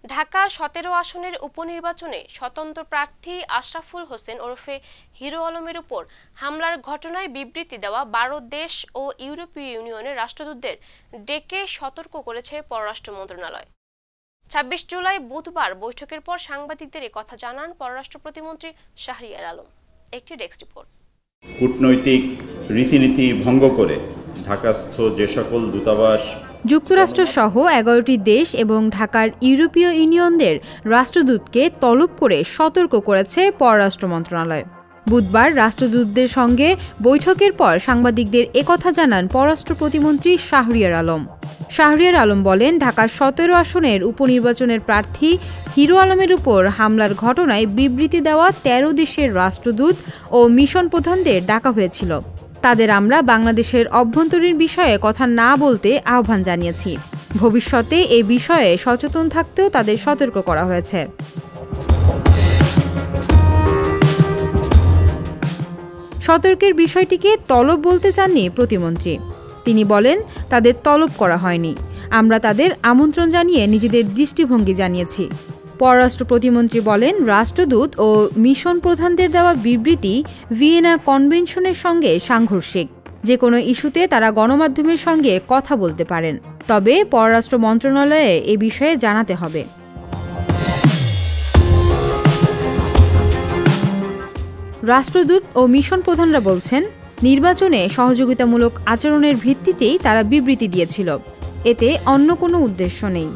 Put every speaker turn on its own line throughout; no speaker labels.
ঢাকা ১৭ আসনের উপনির্বাচনে স্বতন্ত্র প্রার্থী আশরাফুল হোসেন ওরফে হিরো আলমের উপর হামলার ঘটনায় বিবৃতি দেওয়া ১২ দেশ ও ইউরোপীয় ইউনিয়নের রাষ্ট্রদূতদের ডেকে সতর্ক করেছে পররাষ্ট্র মন্ত্রণালয়। ২৬ জুলাই বুধবার বৈঠকের পর সাংবাদিকদের কথা জানান পররাষ্ট্র প্রতিমন্ত্রী শাহরিয়ার আলম। একটি ডেস্ক রিপোর্ট।
কূটনৈতিক রীতিনীতি ভঙ্গ করে ঢাকাস্থ যে সকল দূতাবাস,
যুক্তরাষ্ট্র সহ ১১টি দেশ এবং ঢাকার ইউরোপীয় ইউনিয়নের রাষ্ট্রদূতকে তলব করে সতর্ক করেছে পররাষ্ট্র মন্ত্রণালয়। বুধবার রাষ্ট্রদূতদের সঙ্গে বৈঠকের পর সাংবাদিকদের একথা জানান পররাষ্ট্র প্রতিমন্ত্রী শাহরিয়ার আলম। শাহরিয়ার আলম বলেন, ঢাকার ১৭ আসনের উপনির্বাচনের প্রার্থী হিরো আলমের উপর হামলার ঘটনায় বিবৃতি দেওয়া ১৩ দেশের রাষ্ট্রদূত ও মিশন প্রধানদের ডাকা হয়েছিল। তাদের আমরা বাংলাদেশের অভ্যন্তরীণ বিষয়ে কথা না বলতে আহ্বান জানিয়েছি। ভবিষ্যতে এ বিষয়ে সচেতন থাকতেও তাদের সতর্ক করা হয়েছে। সতর্কের বিষয়টিকে তলব বলতে চাননি প্রতিমন্ত্রী। তিনি বলেন, তাদের তলব করা হয়নি, আমরা তাদের আমন্ত্রণ জানিয়ে নিজেদের দৃষ্টিভঙ্গি জানিয়েছি। পররাষ্ট্র প্রতিমন্ত্রী বলেন, রাষ্ট্রদূত ও মিশন প্রধানদের দেওয়া বিবৃতি ভিয়েনা কনভেনশনের সঙ্গে সাংঘর্ষিক। যে কোনো ইস্যুতে তারা গণমাধ্যমের সঙ্গে কথা বলতে পারেন, তবে পররাষ্ট্র মন্ত্রণালয়ে এ বিষয়ে জানাতে হবে। রাষ্ট্রদূত ও মিশন প্রধানরা বলছেন, নির্বাচনে সহযোগিতামূলক আচরণের ভিত্তিতেই তারা বিবৃতি দিয়েছিল, এতে অন্য কোনো উদ্দেশ্য নেই।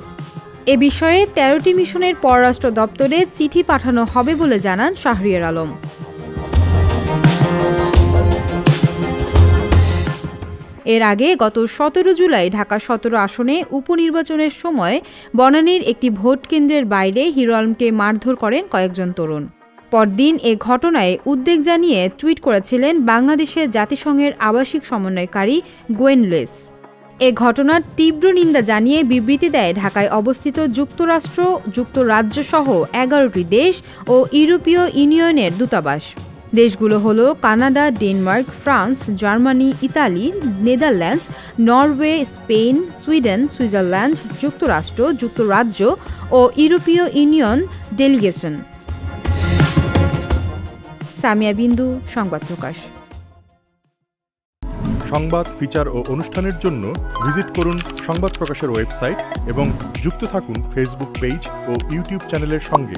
এ বিষয়ে ১৩টি মিশনের পররাষ্ট্র দপ্তরে চিঠি পাঠানো হবে বলে জানান শাহরিয়ার আলম। এর আগে গত ১৭ জুলাই ঢাকা ১৭ আসনে উপনির্বাচনের সময় বনানীর একটি ভোট কেন্দ্রের বাইরে হিরো আলমকে মারধর করেন কয়েকজন তরুণ। পরদিন এ ঘটনায় উদ্বেগ জানিয়ে টুইট করেছিলেন বাংলাদেশের জাতিসংঘের আবাসিক সমন্বয়কারী গোয়েন লুইস। এ ঘটনার তীব্র নিন্দা জানিয়ে বিবৃতি দেয় ঢাকায় অবস্থিত যুক্তরাষ্ট্র, যুক্তরাজ্য সহ ১১টি দেশ ও ইউরোপীয় ইউনিয়নের দূতাবাস। দেশগুলো হলো Canada, Denmark, France, Germany, Italy, Netherlands, Norway, Spain, Sweden, Switzerland, যুক্তরাষ্ট্র, যুক্তরাজ্য ও ইউরোপীয় ইউনিয়ন ডেলিগেশন। সামিয়া বিন্দু, সংবাদ প্রকাশ।
সংবাদ, ফিচার ও অনুষ্ঠানের জন্য ভিজিট করুন সংবাদ প্রকাশের ওয়েবসাইট এবং যুক্ত থাকুন ফেসবুক পেজ ও ইউটিউব চ্যানেলের সঙ্গে।